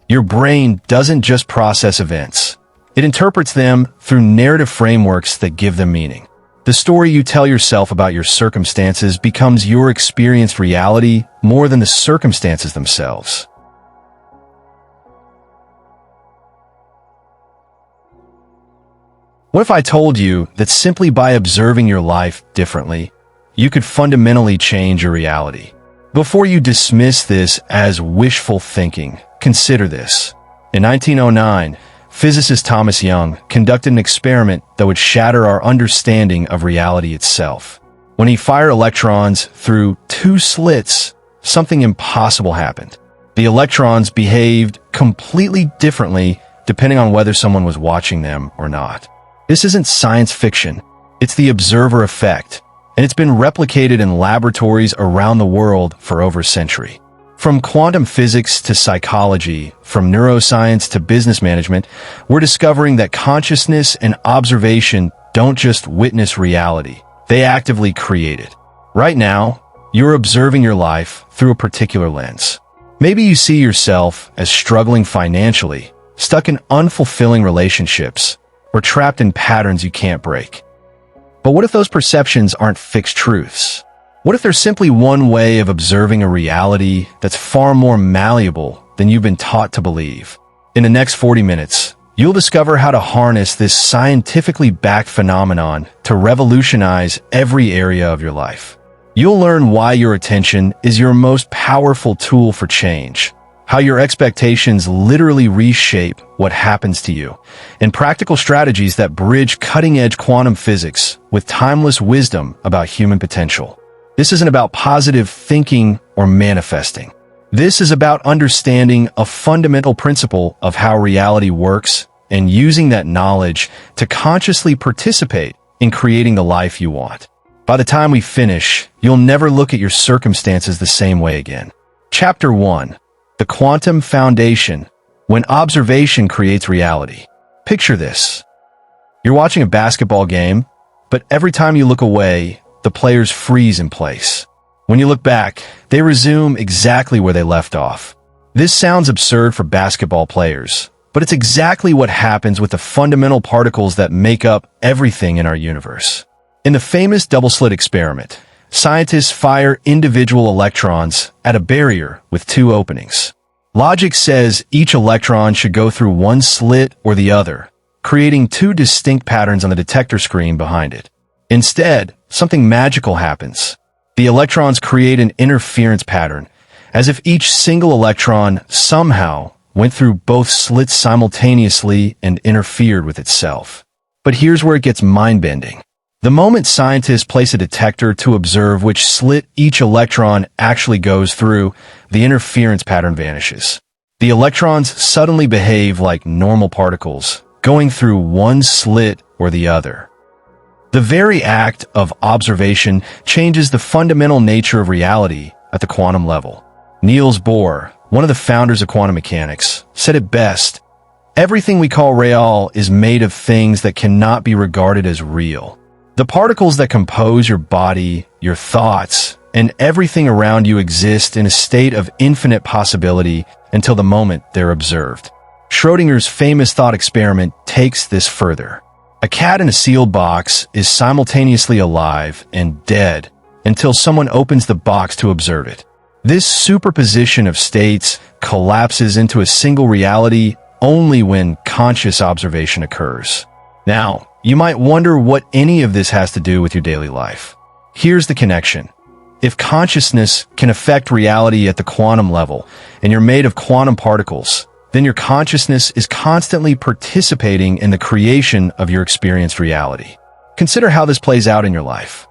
Your brain doesn't just process events. It interprets them through narrative frameworks that give them meaning. The story you tell yourself about your circumstances becomes your experienced reality more than the circumstances themselves. What if I told you that simply by observing your life differently, you could fundamentally change your reality? Before you dismiss this as wishful thinking, consider this. In 1909, physicist Thomas Young conducted an experiment that would shatter our understanding of reality itself. When he fired electrons through two slits, something impossible happened. The electrons behaved completely differently depending on whether someone was watching them or not. This isn't science fiction. It's the observer effect, and it's been replicated in laboratories around the world for over a century. From quantum physics to psychology, from neuroscience to business management, we're discovering that consciousness and observation don't just witness reality, they actively create it. Right now, you're observing your life through a particular lens. Maybe you see yourself as struggling financially, stuck in unfulfilling relationships, or trapped in patterns you can't break. But what if those perceptions aren't fixed truths? What if there's simply one way of observing a reality that's far more malleable than you've been taught to believe? In the next 40 minutes, you'll discover how to harness this scientifically backed phenomenon to revolutionize every area of your life. You'll learn why your attention is your most powerful tool for change, how your expectations literally reshape what happens to you, and practical strategies that bridge cutting-edge quantum physics with timeless wisdom about human potential. This isn't about positive thinking or manifesting. This is about understanding a fundamental principle of how reality works and using that knowledge to consciously participate in creating the life you want. By the time we finish, you'll never look at your circumstances the same way again. Chapter 1. The Quantum Foundation, when observation creates reality. Picture this. You're watching a basketball game, but every time you look away, the players freeze in place. When you look back, they resume exactly where they left off. This sounds absurd for basketball players, but it's exactly what happens with the fundamental particles that make up everything in our universe. In the famous double-slit experiment, scientists fire individual electrons at a barrier with two openings. Logic says each electron should go through one slit or the other, creating two distinct patterns on the detector screen behind it. Instead, something magical happens. The electrons create an interference pattern, as if each single electron somehow went through both slits simultaneously and interfered with itself. But here's where it gets mind-bending. The moment scientists place a detector to observe which slit each electron actually goes through, the interference pattern vanishes. The electrons suddenly behave like normal particles, going through one slit or the other. The very act of observation changes the fundamental nature of reality at the quantum level. Niels Bohr, one of the founders of quantum mechanics, said it best: "Everything we call real is made of things that cannot be regarded as real." The particles that compose your body, your thoughts, and everything around you exist in a state of infinite possibility until the moment they're observed. Schrödinger's famous thought experiment takes this further. A cat in a sealed box is simultaneously alive and dead until someone opens the box to observe it. This superposition of states collapses into a single reality only when conscious observation occurs. Now, you might wonder what any of this has to do with your daily life. Here's the connection. If consciousness can affect reality at the quantum level, and you're made of quantum particles, then your consciousness is constantly participating in the creation of your experienced reality. Consider how this plays out in your life.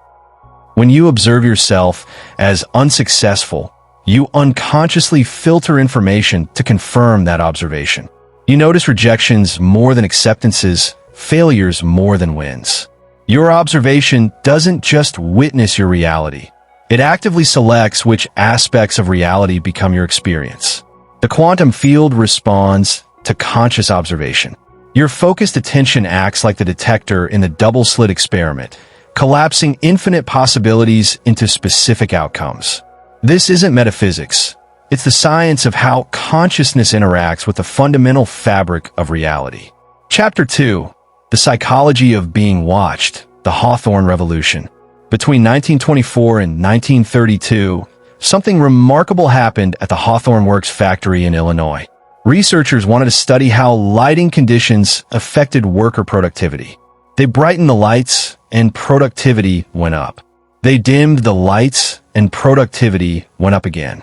When you observe yourself as unsuccessful, you unconsciously filter information to confirm that observation. You notice rejections more than acceptances, failures more than wins. Your observation doesn't just witness your reality. It actively selects which aspects of reality become your experience. The quantum field responds to conscious observation. Your focused attention acts like the detector in the double-slit experiment, collapsing infinite possibilities into specific outcomes. This isn't metaphysics. It's the science of how consciousness interacts with the fundamental fabric of reality. Chapter 2. The Psychology of Being Watched, the Hawthorne Revolution. Between 1924 and 1932, something remarkable happened at the Hawthorne Works factory in Illinois. Researchers wanted to study how lighting conditions affected worker productivity. They brightened the lights, and productivity went up. They dimmed the lights, and productivity went up again.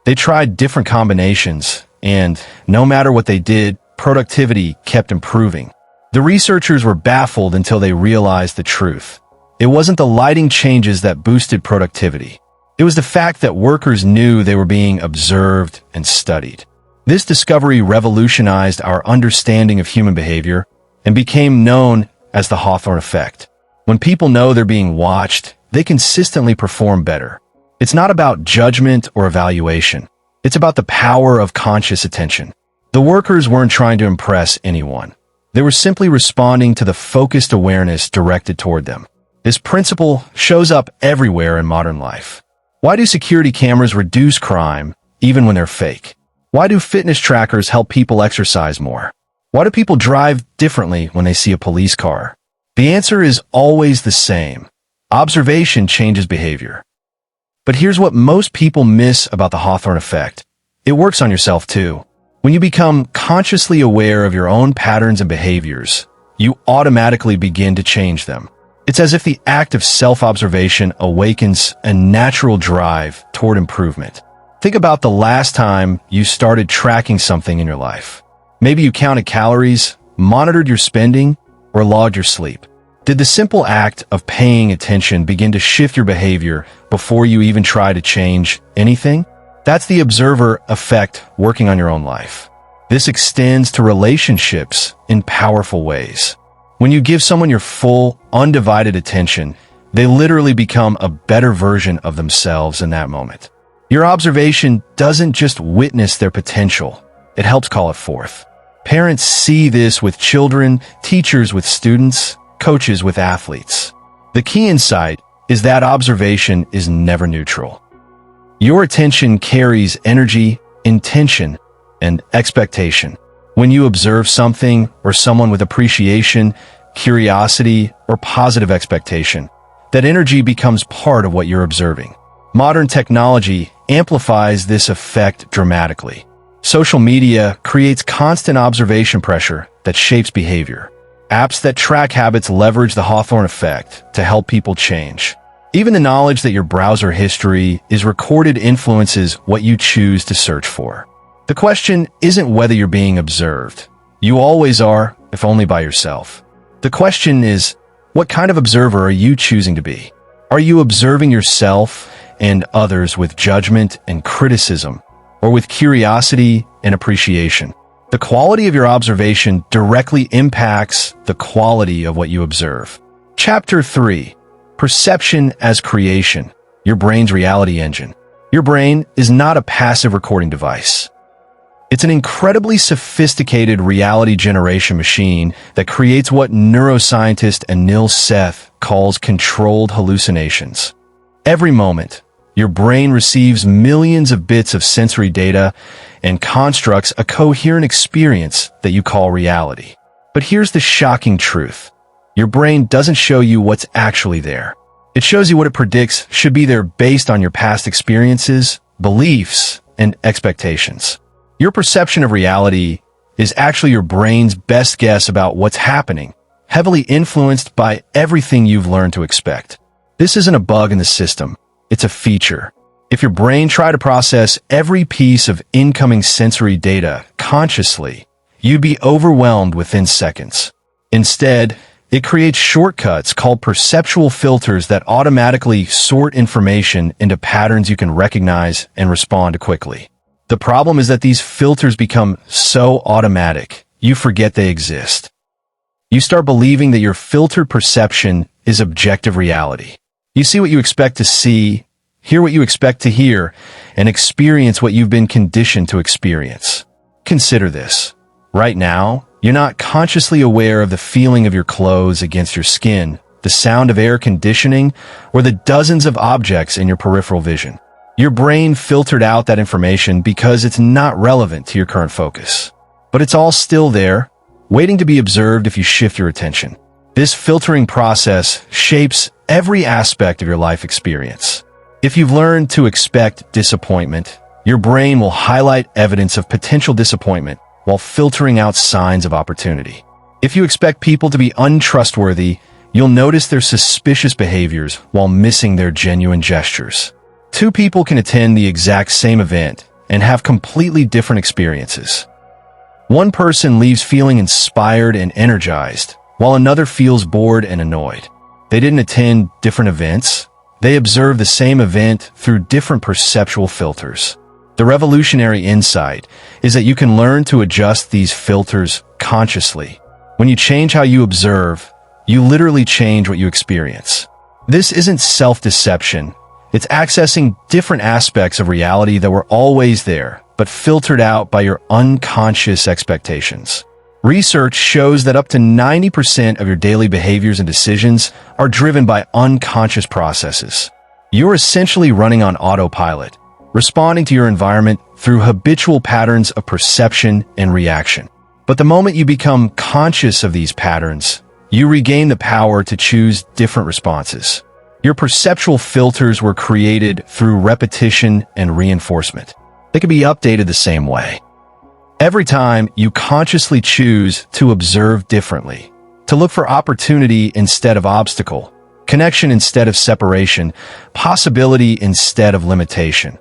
They tried different combinations, and no matter what they did, productivity kept improving. The researchers were baffled until they realized the truth. It wasn't the lighting changes that boosted productivity. It was the fact that workers knew they were being observed and studied. This discovery revolutionized our understanding of human behavior and became known as the Hawthorne effect. When people know they're being watched, they consistently perform better. It's not about judgment or evaluation. It's about the power of conscious attention. The workers weren't trying to impress anyone. They were simply responding to the focused awareness directed toward them. This principle shows up everywhere in modern life. Why do security cameras reduce crime even when they're fake? Why do fitness trackers help people exercise more? Why do people drive differently when they see a police car? The answer is always the same. Observation changes behavior. But here's what most people miss about the Hawthorne effect. It works on yourself too. When you become consciously aware of your own patterns and behaviors, you automatically begin to change them. It's as if the act of self-observation awakens a natural drive toward improvement. Think about the last time you started tracking something in your life. Maybe you counted calories, monitored your spending, or logged your sleep. Did the simple act of paying attention begin to shift your behavior before you even try to change anything? That's the observer effect working on your own life. This extends to relationships in powerful ways. When you give someone your full, undivided attention, they literally become a better version of themselves in that moment. Your observation doesn't just witness their potential, it helps call it forth. Parents see this with children, teachers with students, coaches with athletes. The key insight is that observation is never neutral. Your attention carries energy, intention, and expectation. When you observe something or someone with appreciation, curiosity, or positive expectation, that energy becomes part of what you're observing. Modern technology amplifies this effect dramatically. Social media creates constant observation pressure that shapes behavior. Apps that track habits leverage the Hawthorne effect to help people change. Even the knowledge that your browser history is recorded influences what you choose to search for. The question isn't whether you're being observed. You always are, if only by yourself. The question is, what kind of observer are you choosing to be? Are you observing yourself and others with judgment and criticism, or with curiosity and appreciation? The quality of your observation directly impacts the quality of what you observe. Chapter 3. Perception as Creation, your brain's reality engine. Your brain is not a passive recording device. It's an incredibly sophisticated reality generation machine that creates what neuroscientist Anil Seth calls controlled hallucinations. Every moment, your brain receives millions of bits of sensory data and constructs a coherent experience that you call reality. But here's the shocking truth. Your brain doesn't show you what's actually there. It shows you what it predicts should be there based on your past experiences, beliefs, and expectations. Your perception of reality is actually your brain's best guess about what's happening, heavily influenced by everything you've learned to expect. This isn't a bug in the system. It's a feature. If your brain tried to process every piece of incoming sensory data consciously, you'd be overwhelmed within seconds. Instead, it creates shortcuts called perceptual filters that automatically sort information into patterns you can recognize and respond to quickly. The problem is that these filters become so automatic, you forget they exist. You start believing that your filtered perception is objective reality. You see what you expect to see, hear what you expect to hear, and experience what you've been conditioned to experience. Consider this. Right now, you're not consciously aware of the feeling of your clothes against your skin, the sound of air conditioning, or the dozens of objects in your peripheral vision. Your brain filtered out that information because it's not relevant to your current focus. But it's all still there, waiting to be observed if you shift your attention. This filtering process shapes every aspect of your life experience. If you've learned to expect disappointment, your brain will highlight evidence of potential disappointment while filtering out signs of opportunity. If you expect people to be untrustworthy, you'll notice their suspicious behaviors while missing their genuine gestures. Two people can attend the exact same event and have completely different experiences. One person leaves feeling inspired and energized, while another feels bored and annoyed. They didn't attend different events. They observed the same event through different perceptual filters. The revolutionary insight is that you can learn to adjust these filters consciously. When you change how you observe, you literally change what you experience. This isn't self-deception. It's accessing different aspects of reality that were always there, but filtered out by your unconscious expectations. Research shows that up to 90% of your daily behaviors and decisions are driven by unconscious processes. You're essentially running on autopilot, responding to your environment through habitual patterns of perception and reaction. But the moment you become conscious of these patterns, you regain the power to choose different responses. Your perceptual filters were created through repetition and reinforcement. They can be updated the same way. Every time you consciously choose to observe differently, to look for opportunity instead of obstacle, connection instead of separation, possibility instead of limitation,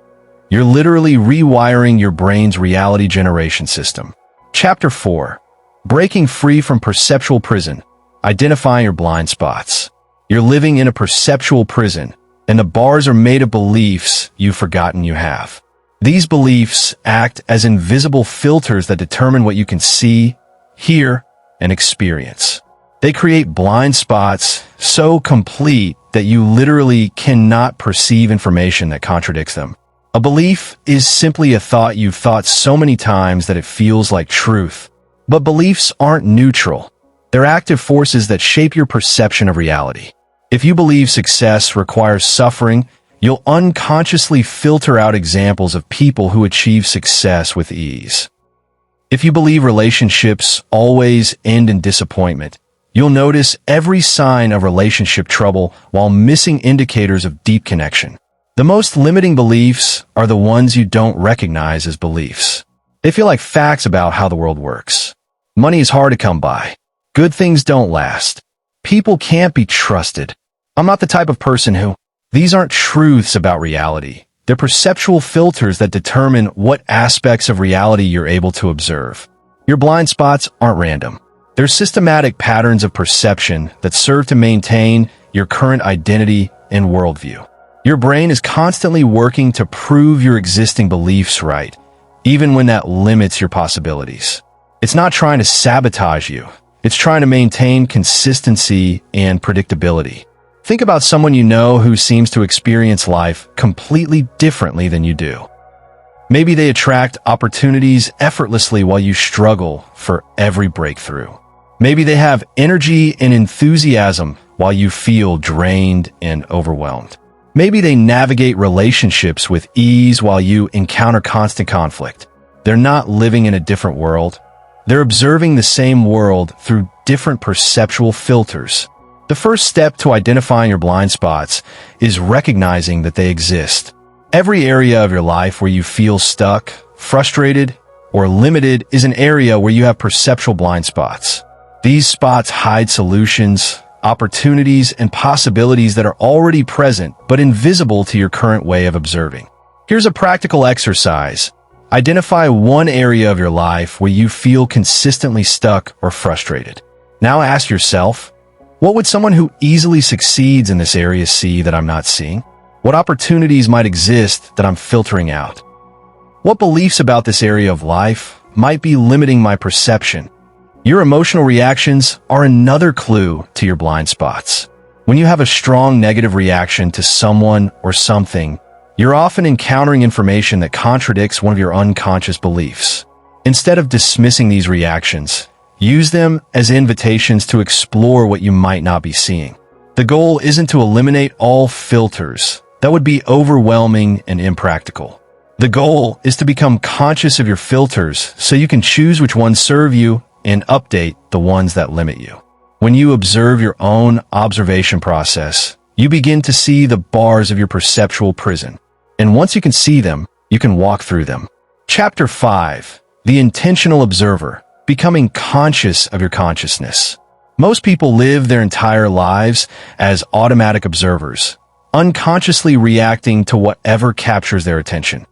you're literally rewiring your brain's reality generation system. Chapter 4. Breaking free from perceptual prison. Identifying your blind spots. You're living in a perceptual prison, and the bars are made of beliefs you've forgotten you have. These beliefs act as invisible filters that determine what you can see, hear, and experience. They create blind spots so complete that you literally cannot perceive information that contradicts them. A belief is simply a thought you've thought so many times that it feels like truth. But beliefs aren't neutral. They're active forces that shape your perception of reality. If you believe success requires suffering, you'll unconsciously filter out examples of people who achieve success with ease. If you believe relationships always end in disappointment, you'll notice every sign of relationship trouble while missing indicators of deep connection. The most limiting beliefs are the ones you don't recognize as beliefs. They feel like facts about how the world works. Money is hard to come by. Good things don't last. People can't be trusted. I'm not the type of person who... These aren't truths about reality. They're perceptual filters that determine what aspects of reality you're able to observe. Your blind spots aren't random. They're systematic patterns of perception that serve to maintain your current identity and worldview. Your brain is constantly working to prove your existing beliefs right, even when that limits your possibilities. It's not trying to sabotage you. It's trying to maintain consistency and predictability. Think about someone you know who seems to experience life completely differently than you do. Maybe they attract opportunities effortlessly while you struggle for every breakthrough. Maybe they have energy and enthusiasm while you feel drained and overwhelmed. Maybe they navigate relationships with ease while you encounter constant conflict. They're not living in a different world. They're observing the same world through different perceptual filters. The first step to identifying your blind spots is recognizing that they exist. Every area of your life where you feel stuck, frustrated, or limited is an area where you have perceptual blind spots. These spots hide solutions, opportunities, and possibilities that are already present but invisible to your current way of observing. Here's a practical exercise. Identify one area of your life where you feel consistently stuck or frustrated. Now ask yourself, what would someone who easily succeeds in this area see that I'm not seeing? What opportunities might exist that I'm filtering out? What beliefs about this area of life might be limiting my perception? Your emotional reactions are another clue to your blind spots. When you have a strong negative reaction to someone or something, you're often encountering information that contradicts one of your unconscious beliefs. Instead of dismissing these reactions, use them as invitations to explore what you might not be seeing. The goal isn't to eliminate all filters, That would be overwhelming and impractical. The goal is to become conscious of your filters so you can choose which ones serve you and update the ones that limit you. When you observe your own observation process, you begin to see the bars of your perceptual prison. And once you can see them, you can walk through them. Chapter 5. The Intentional Observer. Becoming conscious of your consciousness. Most people live their entire lives as automatic observers, unconsciously reacting to whatever captures their attention.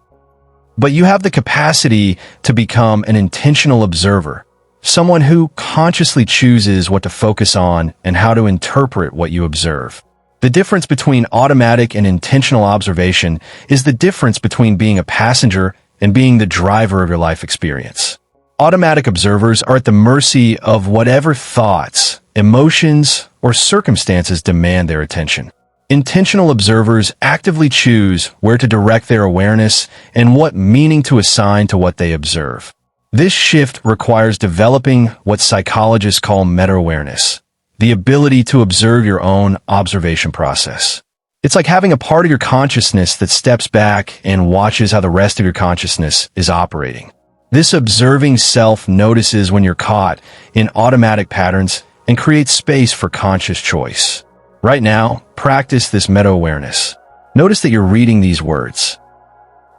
But you have the capacity to become an intentional observer, someone who consciously chooses what to focus on and how to interpret what you observe. The difference between automatic and intentional observation is the difference between being a passenger and being the driver of your life experience. Automatic observers are at the mercy of whatever thoughts, emotions, or circumstances demand their attention. Intentional observers actively choose where to direct their awareness and what meaning to assign to what they observe. This shift requires developing what psychologists call meta-awareness, the ability to observe your own observation process. It's like having a part of your consciousness that steps back and watches how the rest of your consciousness is operating. This observing self notices when you're caught in automatic patterns and creates space for conscious choice. Right now, practice this meta-awareness. Notice that you're reading these words,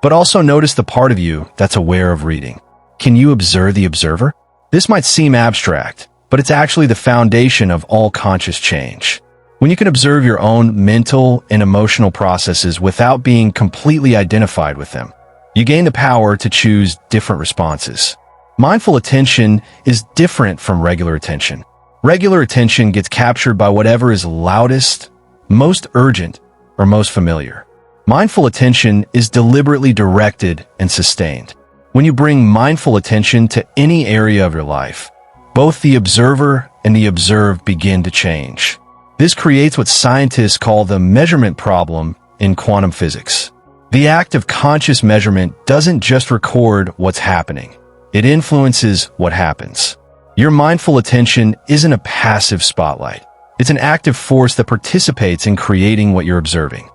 but also notice the part of you that's aware of reading. Can you observe the observer? This might seem abstract, but it's actually the foundation of all conscious change. When you can observe your own mental and emotional processes without being completely identified with them, you gain the power to choose different responses. Mindful attention is different from regular attention. Regular attention gets captured by whatever is loudest, most urgent, or most familiar. Mindful attention is deliberately directed and sustained. When you bring mindful attention to any area of your life, both the observer and the observed begin to change. This creates what scientists call the measurement problem in quantum physics. The act of conscious measurement doesn't just record what's happening. It influences what happens. Your mindful attention isn't a passive spotlight. It's an active force that participates in creating what you're observing.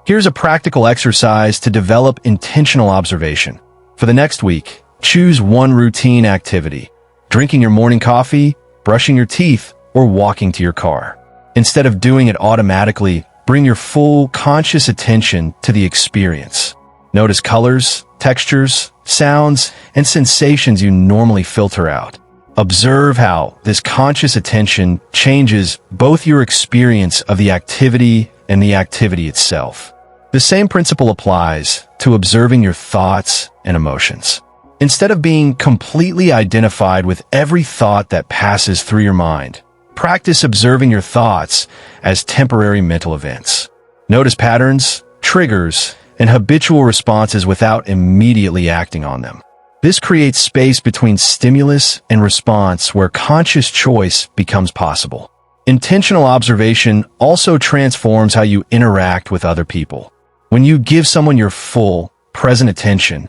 Here's a practical exercise to develop intentional observation. For the next week, choose one routine activity: drinking your morning coffee, brushing your teeth, or walking to your car. Instead of doing it automatically, bring your full conscious attention to the experience. Notice colors, textures, sounds, and sensations you normally filter out. Observe how this conscious attention changes both your experience of the activity and the activity itself. The same principle applies to observing your thoughts and emotions. Instead of being completely identified with every thought that passes through your mind, practice observing your thoughts as temporary mental events. Notice patterns, triggers, and habitual responses without immediately acting on them. This creates space between stimulus and response where conscious choice becomes possible. Intentional observation also transforms how you interact with other people. When you give someone your full, present attention,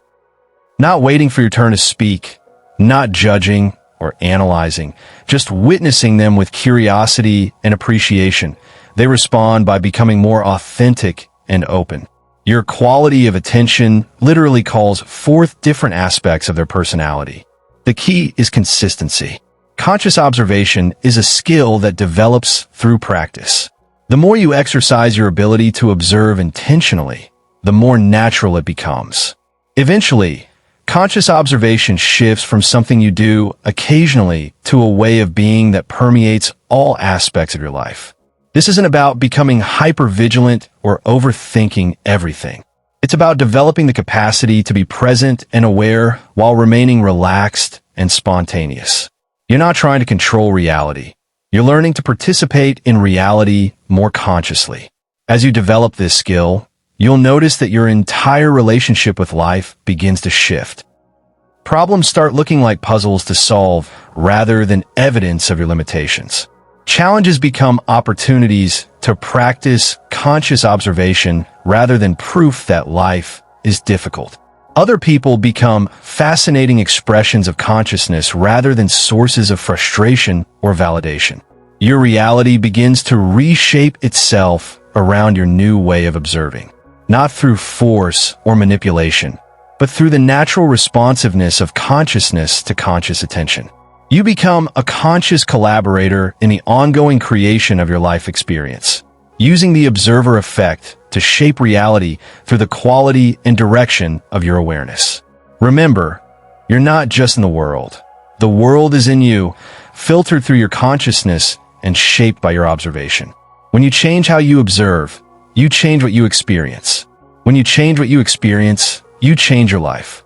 not waiting for your turn to speak, not judging or analyzing, just witnessing them with curiosity and appreciation, they respond by becoming more authentic and open. Your quality of attention literally calls forth different aspects of their personality. The key is consistency. Conscious observation is a skill that develops through practice. The more you exercise your ability to observe intentionally, the more natural it becomes. Eventually, conscious observation shifts from something you do occasionally to a way of being that permeates all aspects of your life. This isn't about becoming hyper-vigilant or overthinking everything. It's about developing the capacity to be present and aware while remaining relaxed and spontaneous. You're not trying to control reality. You're learning to participate in reality more consciously. As you develop this skill, you'll notice that your entire relationship with life begins to shift. Problems start looking like puzzles to solve rather than evidence of your limitations. Challenges become opportunities to practice conscious observation rather than proof that life is difficult. Other people become fascinating expressions of consciousness rather than sources of frustration or validation. Your reality begins to reshape itself around your new way of observing, not through force or manipulation, but through the natural responsiveness of consciousness to conscious attention. You become a conscious collaborator in the ongoing creation of your life experience, using the observer effect to shape reality through the quality and direction of your awareness. Remember, you're not just in the world. The world is in you, filtered through your consciousness and shaped by your observation. When you change how you observe, you change what you experience. When you change what you experience, you change your life.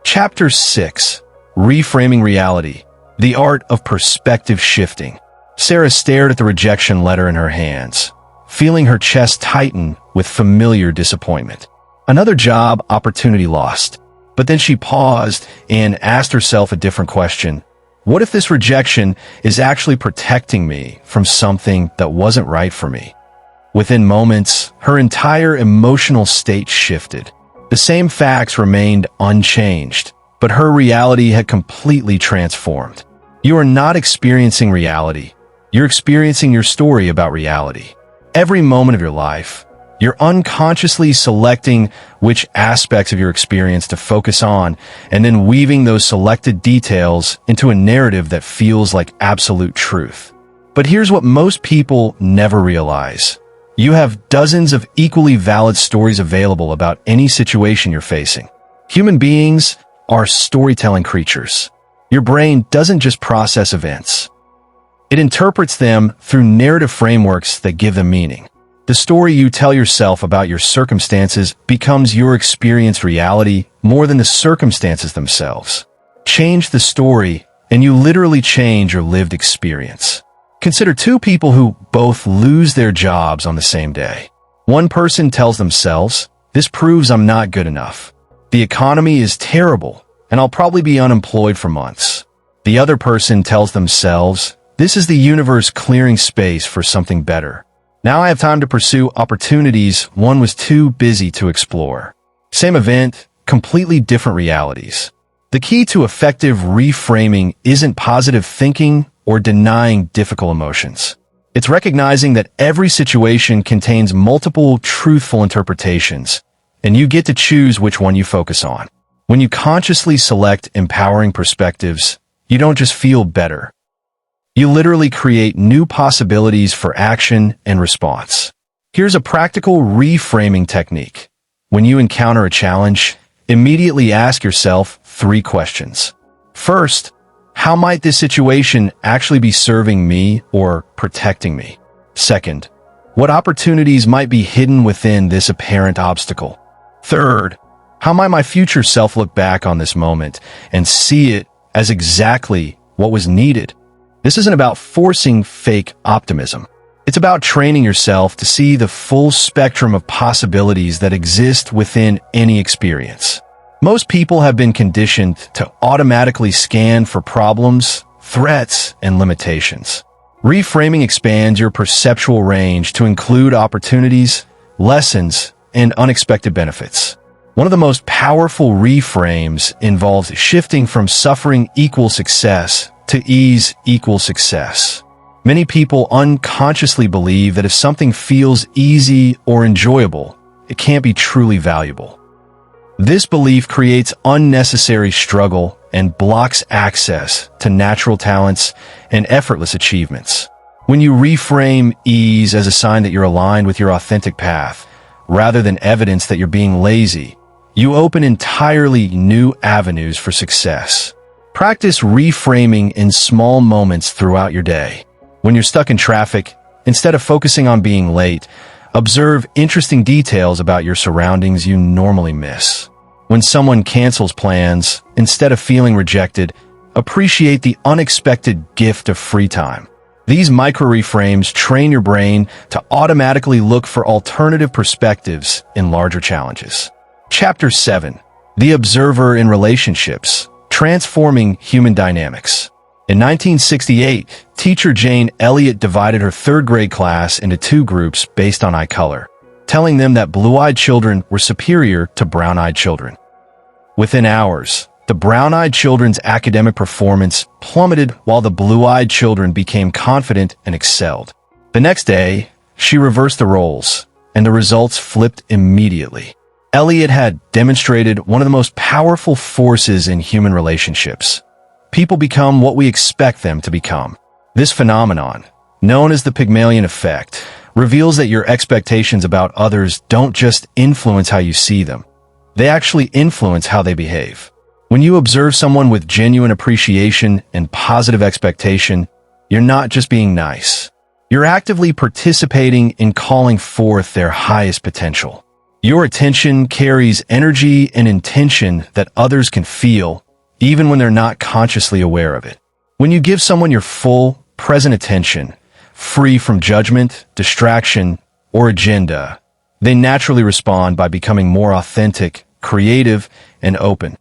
Chapter 6. Reframing Reality. The Art of Perspective Shifting. Sarah stared at the rejection letter in her hands, feeling her chest tighten with familiar disappointment. Another job opportunity lost. But then she paused and asked herself a different question. What if this rejection is actually protecting me from something that wasn't right for me? Within moments, her entire emotional state shifted. The same facts remained unchanged, but her reality had completely transformed. You are not experiencing reality. You're experiencing your story about reality. Every moment of your life, you're unconsciously selecting which aspects of your experience to focus on and then weaving those selected details into a narrative that feels like absolute truth. But here's what most people never realize. You have dozens of equally valid stories available about any situation you're facing. Human beings are storytelling creatures. Your brain doesn't just process events. It interprets them through narrative frameworks that give them meaning. The story you tell yourself about your circumstances becomes your experienced reality more than the circumstances themselves. Change the story, and you literally change your lived experience. Consider two people who both lose their jobs on the same day. One person tells themselves, "This proves I'm not good enough. The economy is terrible, and I'll probably be unemployed for months." The other person tells themselves, "This is the universe clearing space for something better. Now I have time to pursue opportunities one was too busy to explore." Same event, completely different realities. The key to effective reframing isn't positive thinking or denying difficult emotions. It's recognizing that every situation contains multiple truthful interpretations, and you get to choose which one you focus on. When you consciously select empowering perspectives, you don't just feel better. You literally create new possibilities for action and response. Here's a practical reframing technique. When you encounter a challenge, immediately ask yourself 3 questions. First, how might this situation actually be serving me or protecting me? Second, what opportunities might be hidden within this apparent obstacle? Third, how might my future self look back on this moment and see it as exactly what was needed? This isn't about forcing fake optimism. It's about training yourself to see the full spectrum of possibilities that exist within any experience. Most people have been conditioned to automatically scan for problems, threats, and limitations. Reframing expands your perceptual range to include opportunities, lessons, and unexpected benefits. One of the most powerful reframes involves shifting from suffering equals success to ease equals success. Many people unconsciously believe that if something feels easy or enjoyable, it can't be truly valuable. This belief creates unnecessary struggle and blocks access to natural talents and effortless achievements. When you reframe ease as a sign that you're aligned with your authentic path, rather than evidence that you're being lazy, you open entirely new avenues for success. Practice reframing in small moments throughout your day. When you're stuck in traffic, instead of focusing on being late, observe interesting details about your surroundings you normally miss. When someone cancels plans, instead of feeling rejected, appreciate the unexpected gift of free time. These micro-reframes train your brain to automatically look for alternative perspectives in larger challenges. Chapter 7. The Observer in Relationships, Transforming Human Dynamics. In 1968, teacher Jane Elliott divided her 3rd grade class into 2 groups based on eye color, telling them that blue-eyed children were superior to brown-eyed children. Within hours, the brown-eyed children's academic performance plummeted while the blue-eyed children became confident and excelled. The next day, she reversed the roles, and the results flipped immediately. Elliot had demonstrated one of the most powerful forces in human relationships. People become what we expect them to become. This phenomenon, known as the Pygmalion effect, reveals that your expectations about others don't just influence how you see them. They actually influence how they behave. When you observe someone with genuine appreciation and positive expectation, you're not just being nice. You're actively participating in calling forth their highest potential. Your attention carries energy and intention that others can feel, even when they're not consciously aware of it. When you give someone your full, present attention, free from judgment, distraction, or agenda, they naturally respond by becoming more authentic, creative, and open.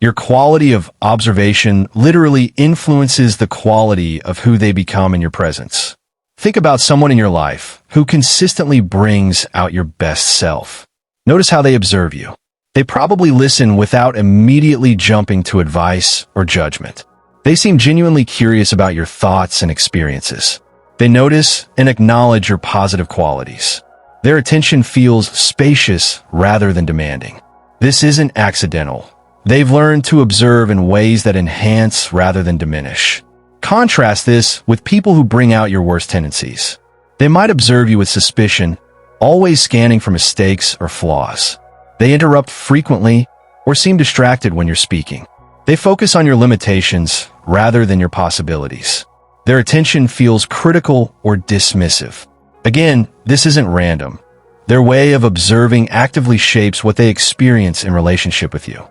Your quality of observation literally influences the quality of who they become in your presence. Think about someone in your life who consistently brings out your best self. Notice how they observe you. They probably listen without immediately jumping to advice or judgment. They seem genuinely curious about your thoughts and experiences. They notice and acknowledge your positive qualities. Their attention feels spacious rather than demanding. This isn't accidental. They've learned to observe in ways that enhance rather than diminish. Contrast this with people who bring out your worst tendencies. They might observe you with suspicion, always scanning for mistakes or flaws. They interrupt frequently or seem distracted when you're speaking. They focus on your limitations rather than your possibilities. Their attention feels critical or dismissive. Again, this isn't random. Their way of observing actively shapes what they experience in relationship with you.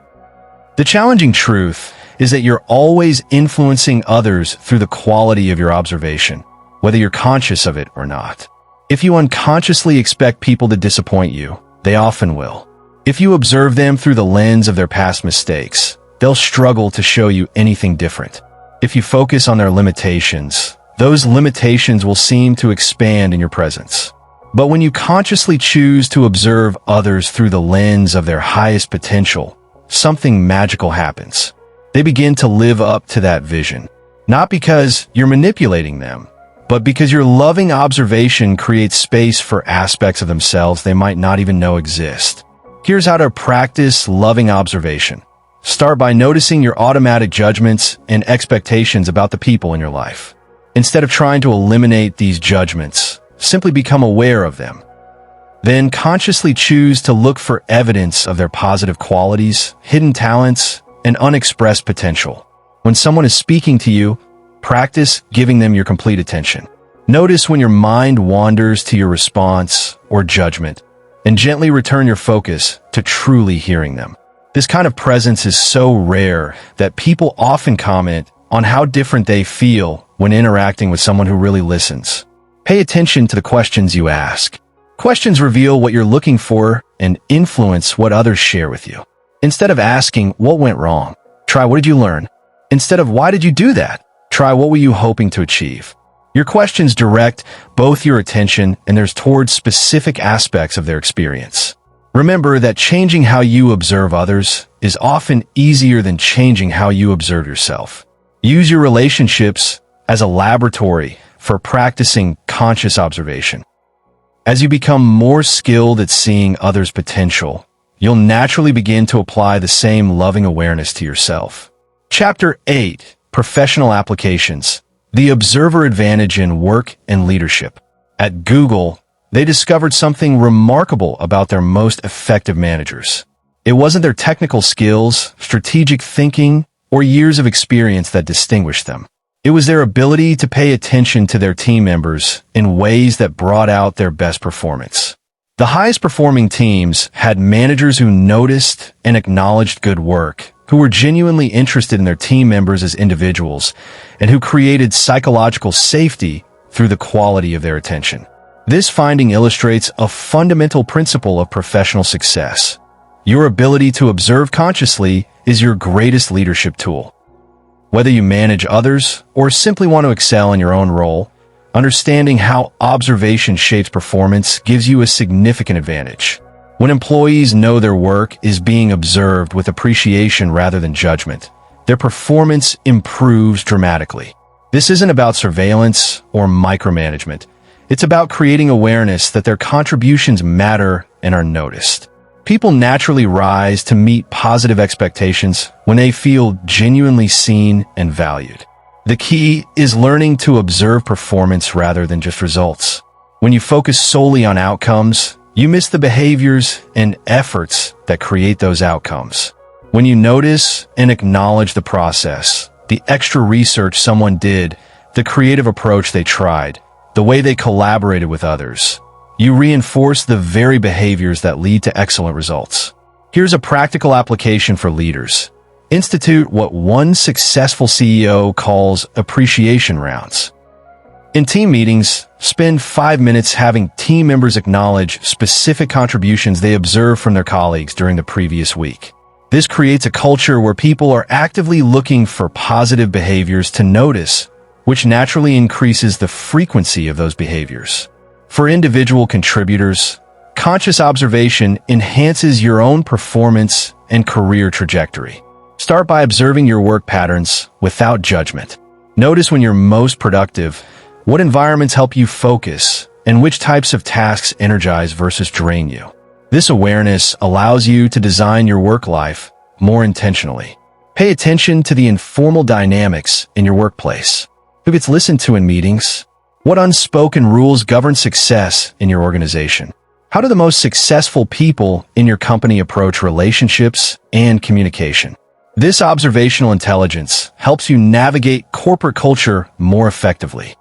The challenging truth is that you're always influencing others through the quality of your observation, whether you're conscious of it or not. If you unconsciously expect people to disappoint you, they often will. If you observe them through the lens of their past mistakes, they'll struggle to show you anything different. If you focus on their limitations, those limitations will seem to expand in your presence. But when you consciously choose to observe others through the lens of their highest potential, something magical happens. They begin to live up to that vision, not because you're manipulating them, but because your loving observation creates space for aspects of themselves they might not even know exist. Here's how to practice loving observation. Start by noticing your automatic judgments and expectations about the people in your life. Instead of trying to eliminate these judgments, simply become aware of them. Then consciously choose to look for evidence of their positive qualities, hidden talents, and unexpressed potential. When someone is speaking to you, practice giving them your complete attention. Notice when your mind wanders to your response or judgment, and gently return your focus to truly hearing them. This kind of presence is so rare that people often comment on how different they feel when interacting with someone who really listens. Pay attention to the questions you ask. Questions reveal what you're looking for and influence what others share with you. Instead of asking, "What went wrong?" try, "What did you learn?" Instead of, "Why did you do that?" try, "What were you hoping to achieve?" Your questions direct both your attention and theirs towards specific aspects of their experience. Remember that changing how you observe others is often easier than changing how you observe yourself. Use your relationships as a laboratory for practicing conscious observation. As you become more skilled at seeing others' potential, you'll naturally begin to apply the same loving awareness to yourself. Chapter 8: Professional Applications. The Observer Advantage in Work and Leadership. At Google, they discovered something remarkable about their most effective managers. It wasn't their technical skills, strategic thinking, or years of experience that distinguished them. It was their ability to pay attention to their team members in ways that brought out their best performance. The highest performing teams had managers who noticed and acknowledged good work, who were genuinely interested in their team members as individuals, and who created psychological safety through the quality of their attention. This finding illustrates a fundamental principle of professional success. Your ability to observe consciously is your greatest leadership tool. Whether you manage others or simply want to excel in your own role, understanding how observation shapes performance gives you a significant advantage. When employees know their work is being observed with appreciation rather than judgment, their performance improves dramatically. This isn't about surveillance or micromanagement. It's about creating awareness that their contributions matter and are noticed. People naturally rise to meet positive expectations when they feel genuinely seen and valued. The key is learning to observe performance rather than just results. When you focus solely on outcomes, you miss the behaviors and efforts that create those outcomes. When you notice and acknowledge the process, the extra research someone did, the creative approach they tried, the way they collaborated with others, you reinforce the very behaviors that lead to excellent results. Here's a practical application for leaders. Institute what one successful CEO calls appreciation rounds. In team meetings, spend 5 minutes having team members acknowledge specific contributions they observed from their colleagues during the previous week. This creates a culture where people are actively looking for positive behaviors to notice, which naturally increases the frequency of those behaviors. For individual contributors, conscious observation enhances your own performance and career trajectory. Start by observing your work patterns without judgment. Notice when you're most productive, what environments help you focus, and which types of tasks energize versus drain you. This awareness allows you to design your work life more intentionally. Pay attention to the informal dynamics in your workplace. Who gets listened to in meetings? What unspoken rules govern success in your organization? How do the most successful people in your company approach relationships and communication? This observational intelligence helps you navigate corporate culture more effectively.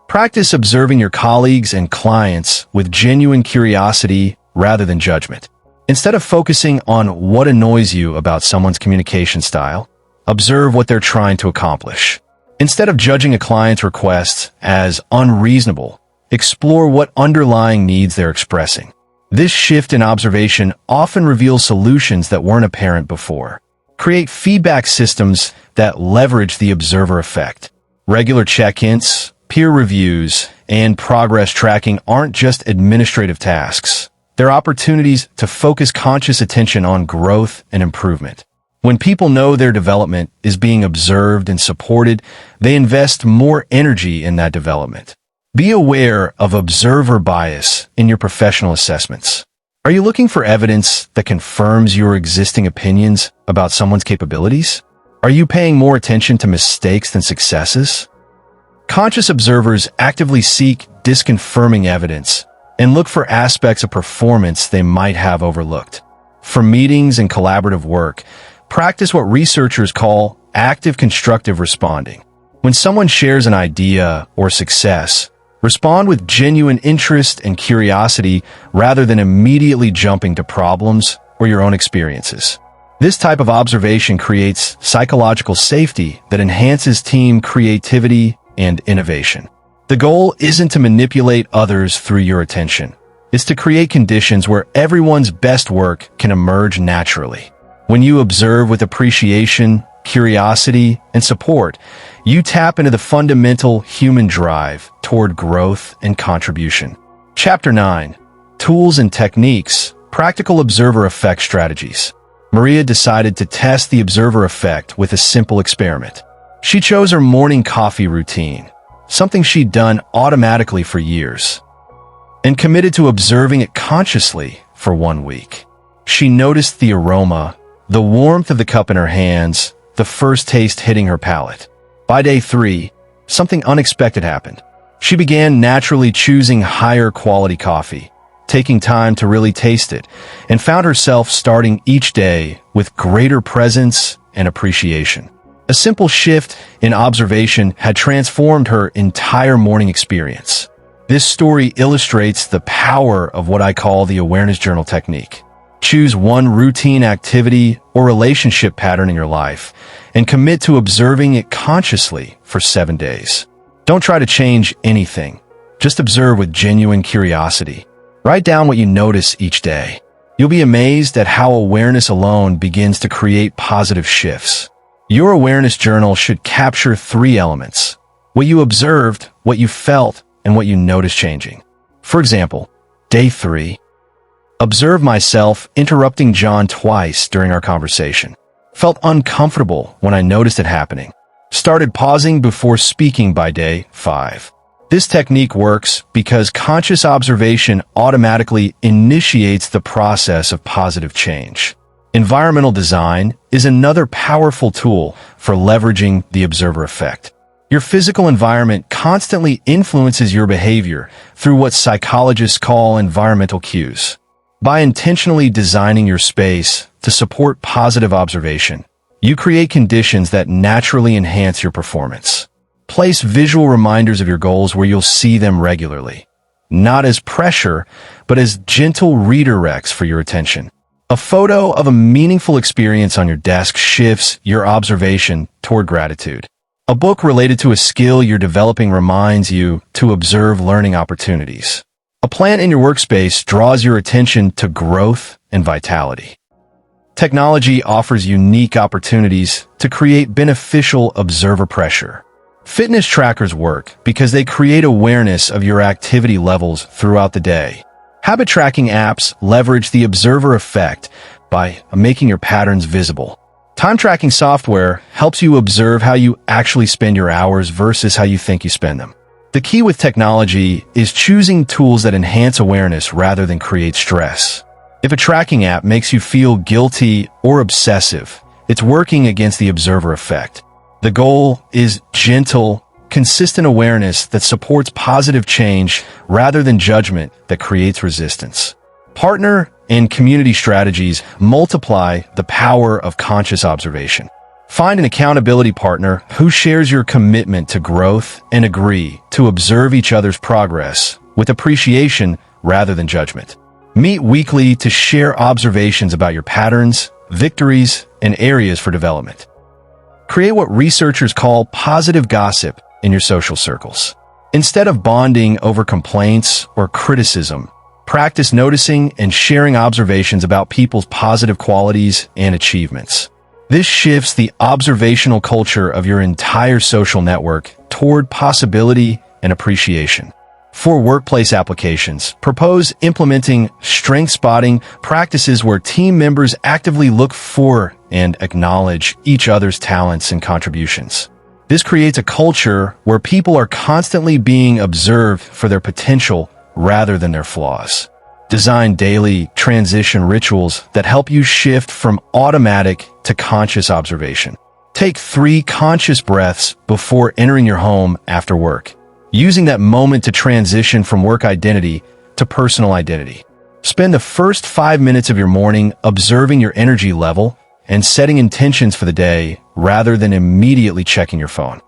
Practice observing your colleagues and clients with genuine curiosity rather than judgment. Instead of focusing on what annoys you about someone's communication style, observe what they're trying to accomplish. Instead of judging a client's requests as unreasonable, explore what underlying needs they're expressing. This shift in observation often reveals solutions that weren't apparent before. Create feedback systems that leverage the observer effect. Regular check-ins, peer reviews, and progress tracking aren't just administrative tasks. They're opportunities to focus conscious attention on growth and improvement. When people know their development is being observed and supported, they invest more energy in that development. Be aware of observer bias in your professional assessments. Are you looking for evidence that confirms your existing opinions about someone's capabilities? Are you paying more attention to mistakes than successes? Conscious observers actively seek disconfirming evidence and look for aspects of performance they might have overlooked. For meetings and collaborative work, practice what researchers call active constructive responding. When someone shares an idea or success, respond with genuine interest and curiosity rather than immediately jumping to problems or your own experiences. This type of observation creates psychological safety that enhances team creativity and innovation. The goal isn't to manipulate others through your attention. It's to create conditions where everyone's best work can emerge naturally. When you observe with appreciation, curiosity, and support, you tap into the fundamental human drive toward growth and contribution. Chapter 9. Tools and Techniques, Practical Observer Effect Strategies. Maria decided to test the observer effect with a simple experiment. She chose her morning coffee routine, something she'd done automatically for years, and committed to observing it consciously for 1 week. She noticed the aroma, the warmth of the cup in her hands, the first taste hitting her palate. By day 3, something unexpected happened. She began naturally choosing higher quality coffee, taking time to really taste it, and found herself starting each day with greater presence and appreciation. A simple shift in observation had transformed her entire morning experience. This story illustrates the power of what I call the awareness journal technique. Choose one routine activity or relationship pattern in your life and commit to observing it consciously for 7 days. Don't try to change anything. Just observe with genuine curiosity. Write down what you notice each day. You'll be amazed at how awareness alone begins to create positive shifts. Your awareness journal should capture 3 elements: what you observed, what you felt, and what you noticed changing. For example, day 3. Observe myself interrupting John twice during our conversation. Felt uncomfortable when I noticed it happening. Started pausing before speaking by day 5. This technique works because conscious observation automatically initiates the process of positive change. Environmental design is another powerful tool for leveraging the observer effect. Your physical environment constantly influences your behavior through what psychologists call environmental cues. By intentionally designing your space to support positive observation, you create conditions that naturally enhance your performance. Place visual reminders of your goals where you'll see them regularly, not as pressure, but as gentle redirects for your attention. A photo of a meaningful experience on your desk shifts your observation toward gratitude. A book related to a skill you're developing reminds you to observe learning opportunities. A plant in your workspace draws your attention to growth and vitality. Technology offers unique opportunities to create beneficial observer pressure. Fitness trackers work because they create awareness of your activity levels throughout the day. Habit tracking apps leverage the observer effect by making your patterns visible. Time tracking software helps you observe how you actually spend your hours versus how you think you spend them. The key with technology is choosing tools that enhance awareness rather than create stress. If a tracking app makes you feel guilty or obsessive, it's working against the observer effect. The goal is gentle, consistent awareness that supports positive change rather than judgment that creates resistance. Partner and community strategies multiply the power of conscious observation. Find an accountability partner who shares your commitment to growth and agree to observe each other's progress with appreciation rather than judgment. Meet weekly to share observations about your patterns, victories, and areas for development. Create what researchers call positive gossip in your social circles. Instead of bonding over complaints or criticism, practice noticing and sharing observations about people's positive qualities and achievements. This shifts the observational culture of your entire social network toward possibility and appreciation. For workplace applications, propose implementing strength spotting practices where team members actively look for and acknowledge each other's talents and contributions. This creates a culture where people are constantly being observed for their potential rather than their flaws. Design daily transition rituals that help you shift from automatic to conscious observation. Take 3 conscious breaths before entering your home after work, using that moment to transition from work identity to personal identity. Spend the first 5 minutes of your morning observing your energy level and setting intentions for the day rather than immediately checking your phone.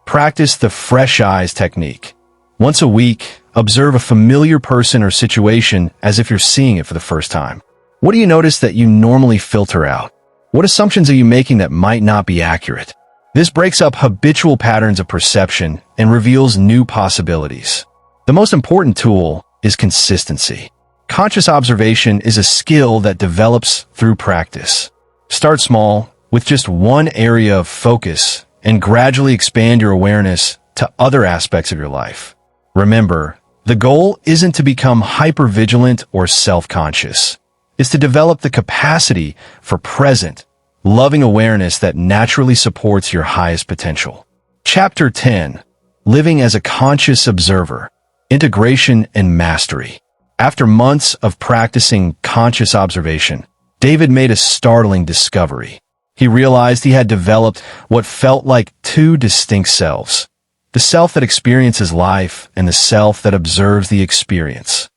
Practice the fresh eyes technique. Once a week, observe a familiar person or situation as if you're seeing it for the first time. What do you notice that you normally filter out? What assumptions are you making that might not be accurate? This breaks up habitual patterns of perception and reveals new possibilities. The most important tool is consistency. Conscious observation is a skill that develops through practice. Start small with just one area of focus and gradually expand your awareness to other aspects of your life. Remember, the goal isn't to become hypervigilant or self-conscious. It's to develop the capacity for present, loving awareness that naturally supports your highest potential. Chapter 10. Living as a Conscious Observer. Integration and Mastery. After months of practicing conscious observation, David made a startling discovery. He realized he had developed what felt like 2 distinct selves. The self that experiences life and the self that observes the experience.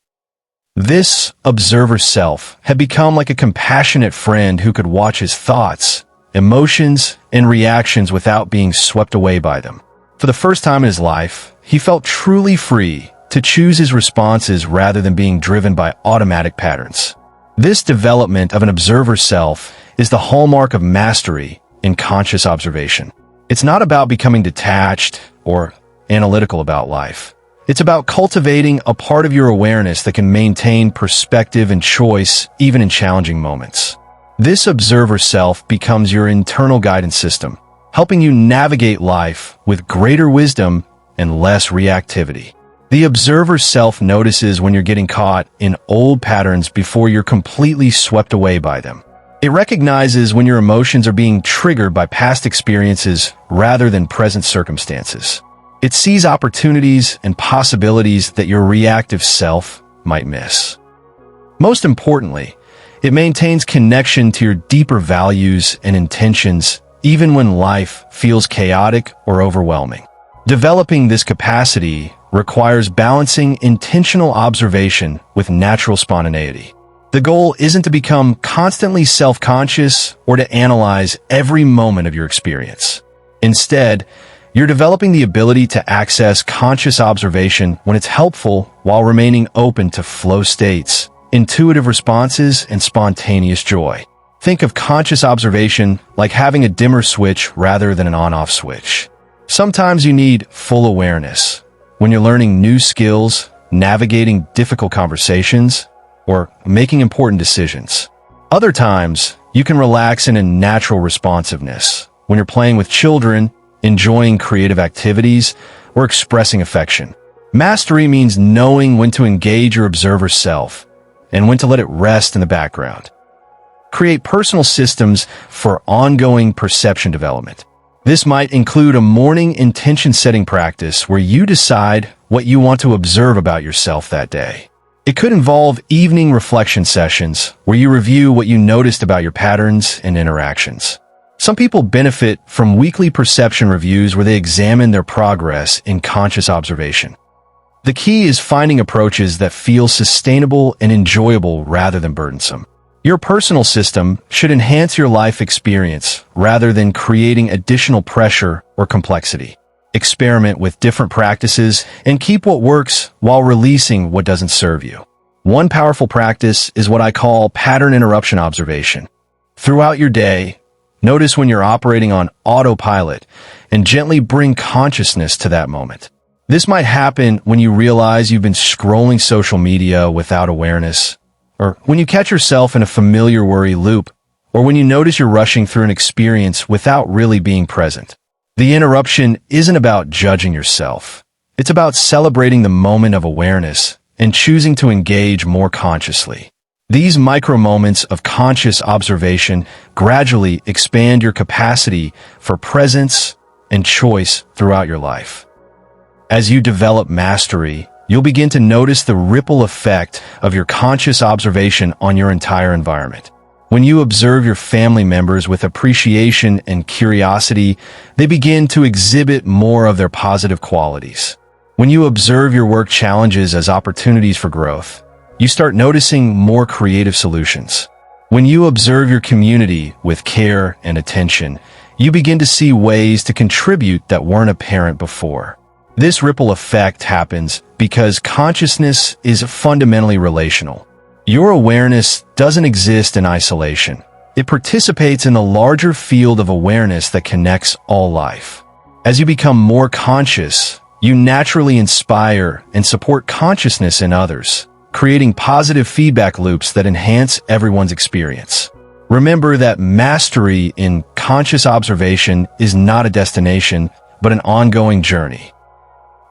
This observer self had become like a compassionate friend who could watch his thoughts, emotions, and reactions without being swept away by them. For the first time in his life, he felt truly free to choose his responses rather than being driven by automatic patterns. This development of an observer self is the hallmark of mastery in conscious observation. It's not about becoming detached or analytical about life. It's about cultivating a part of your awareness that can maintain perspective and choice even in challenging moments. This observer self becomes your internal guidance system, helping you navigate life with greater wisdom and less reactivity. The observer self notices when you're getting caught in old patterns before you're completely swept away by them. It recognizes when your emotions are being triggered by past experiences rather than present circumstances. It sees opportunities and possibilities that your reactive self might miss. Most importantly, it maintains connection to your deeper values and intentions even when life feels chaotic or overwhelming. Developing this capacity requires balancing intentional observation with natural spontaneity. The goal isn't to become constantly self-conscious or to analyze every moment of your experience. Instead, you're developing the ability to access conscious observation when it's helpful while remaining open to flow states, intuitive responses, and spontaneous joy. Think of conscious observation like having a dimmer switch rather than an on-off switch. Sometimes you need full awareness when you're learning new skills, navigating difficult conversations, or making important decisions. Other times, you can relax in a natural responsiveness when you're playing with children, enjoying creative activities, or expressing affection. Mastery means knowing when to engage your observer self and when to let it rest in the background. Create personal systems for ongoing perception development. This might include a morning intention-setting practice where you decide what you want to observe about yourself that day. It could involve evening reflection sessions where you review what you noticed about your patterns and interactions. Some people benefit from weekly perception reviews where they examine their progress in conscious observation. The key is finding approaches that feel sustainable and enjoyable rather than burdensome. Your personal system should enhance your life experience rather than creating additional pressure or complexity. Experiment with different practices and keep what works while releasing what doesn't serve you. One powerful practice is what I call pattern interruption observation. Throughout your day, notice when you're operating on autopilot and gently bring consciousness to that moment. This might happen when you realize you've been scrolling social media without awareness, or when you catch yourself in a familiar worry loop, or when you notice you're rushing through an experience without really being present. The interruption isn't about judging yourself. It's about celebrating the moment of awareness and choosing to engage more consciously. These micro moments of conscious observation gradually expand your capacity for presence and choice throughout your life. As you develop mastery, you'll begin to notice the ripple effect of your conscious observation on your entire environment. When you observe your family members with appreciation and curiosity, they begin to exhibit more of their positive qualities. When you observe your work challenges as opportunities for growth, you start noticing more creative solutions. When you observe your community with care and attention, you begin to see ways to contribute that weren't apparent before. This ripple effect happens because consciousness is fundamentally relational. Your awareness doesn't exist in isolation. It participates in the larger field of awareness that connects all life. As you become more conscious, you naturally inspire and support consciousness in others, creating positive feedback loops that enhance everyone's experience. Remember that mastery in conscious observation is not a destination, but an ongoing journey.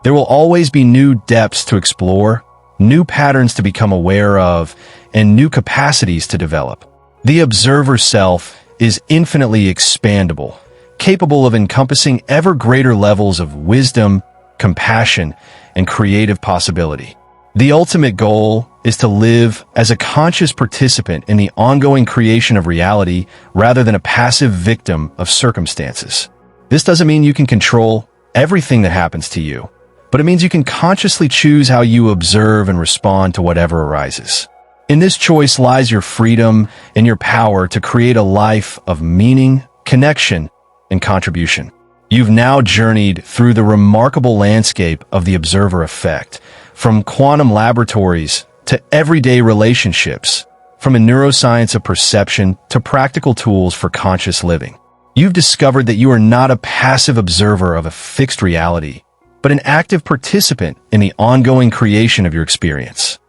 There will always be new depths to explore, new patterns to become aware of, and new capacities to develop. The observer self is infinitely expandable, capable of encompassing ever greater levels of wisdom, compassion, and creative possibility. The ultimate goal is to live as a conscious participant in the ongoing creation of reality rather than a passive victim of circumstances. This doesn't mean you can control everything that happens to you, but it means you can consciously choose how you observe and respond to whatever arises. In this choice lies your freedom and your power to create a life of meaning, connection, and contribution. You've now journeyed through the remarkable landscape of the observer effect, from quantum laboratories to everyday relationships, from a neuroscience of perception to practical tools for conscious living. You've discovered that you are not a passive observer of a fixed reality, but an active participant in the ongoing creation of your experience.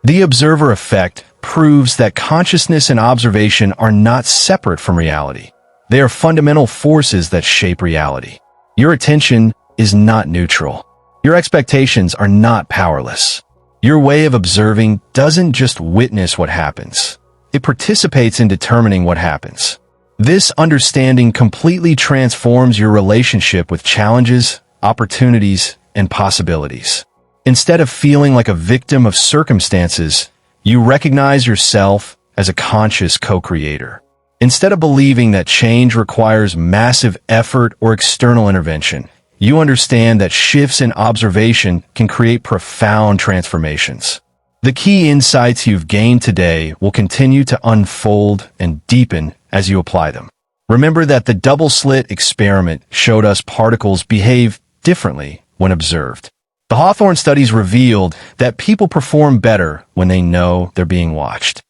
The observer effect proves that consciousness and observation are not separate from reality. They are fundamental forces that shape reality. Your attention is not neutral. Your expectations are not powerless. Your way of observing doesn't just witness what happens. It participates in determining what happens. This understanding completely transforms your relationship with challenges, opportunities, and possibilities. Instead of feeling like a victim of circumstances, you recognize yourself as a conscious co-creator. Instead of believing that change requires massive effort or external intervention, you understand that shifts in observation can create profound transformations. The key insights you've gained today will continue to unfold and deepen as you apply them. Remember that the double-slit experiment showed us particles behave differently when observed. The Hawthorne studies revealed that people perform better when they know they're being watched.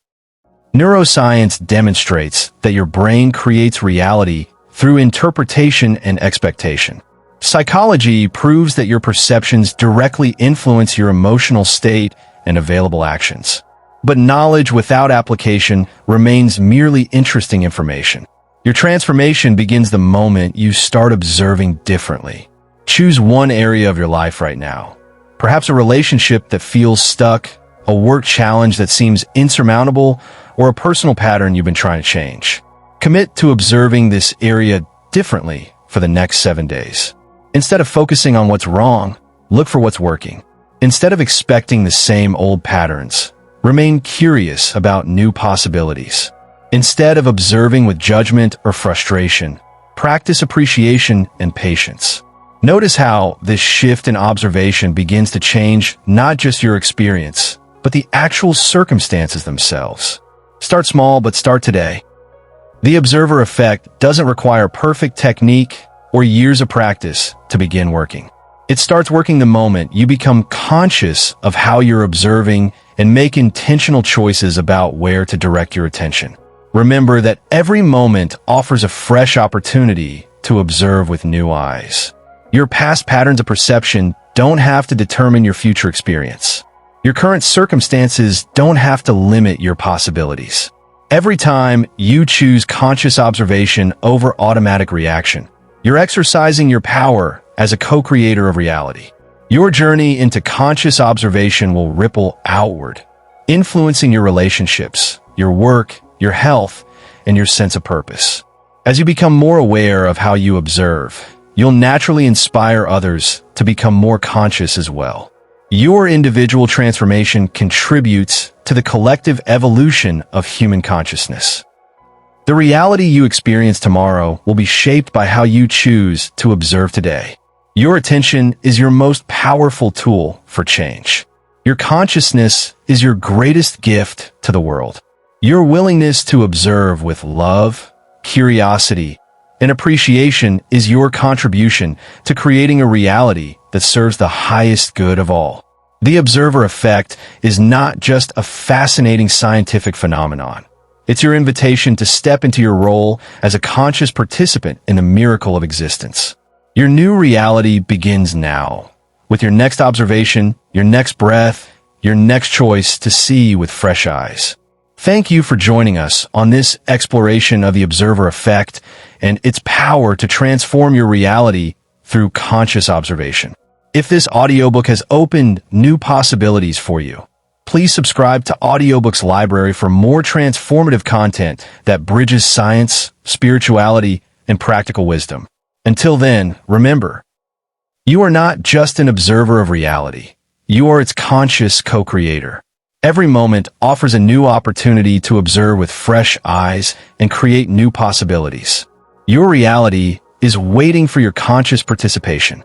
Neuroscience demonstrates that your brain creates reality through interpretation and expectation. Psychology proves that your perceptions directly influence your emotional state and available actions. But knowledge without application remains merely interesting information. Your transformation begins the moment you start observing differently. Choose one area of your life right now. Perhaps a relationship that feels stuck, a work challenge that seems insurmountable, or a personal pattern you've been trying to change. Commit to observing this area differently for the next 7 days. Instead of focusing on what's wrong, look for what's working. Instead of expecting the same old patterns, remain curious about new possibilities. Instead of observing with judgment or frustration, practice appreciation and patience. Notice how this shift in observation begins to change not just your experience, but the actual circumstances themselves. Start small, but start today. The observer effect doesn't require perfect technique or years of practice to begin working. It starts working the moment you become conscious of how you're observing and make intentional choices about where to direct your attention. Remember that every moment offers a fresh opportunity to observe with new eyes. Your past patterns of perception don't have to determine your future experience. Your current circumstances don't have to limit your possibilities. Every time you choose conscious observation over automatic reaction, you're exercising your power as a co-creator of reality. Your journey into conscious observation will ripple outward, influencing your relationships, your work, your health, and your sense of purpose. As you become more aware of how you observe, you'll naturally inspire others to become more conscious as well. Your individual transformation contributes to the collective evolution of human consciousness. The reality you experience tomorrow will be shaped by how you choose to observe today. Your attention is your most powerful tool for change. Your consciousness is your greatest gift to the world. Your willingness to observe with love, curiosity, and appreciation is your contribution to creating a reality that serves the highest good of all. The observer effect is not just a fascinating scientific phenomenon. It's your invitation to step into your role as a conscious participant in the miracle of existence. Your new reality begins now, with your next observation, your next breath, your next choice to see with fresh eyes. Thank you for joining us on this exploration of the observer effect and its power to transform your reality through conscious observation. If this audiobook has opened new possibilities for you, please subscribe to Audiobooks Library for more transformative content that bridges science, spirituality, and practical wisdom. Until then, remember, you are not just an observer of reality. You are its conscious co-creator. Every moment offers a new opportunity to observe with fresh eyes and create new possibilities. Your reality is waiting for your conscious participation.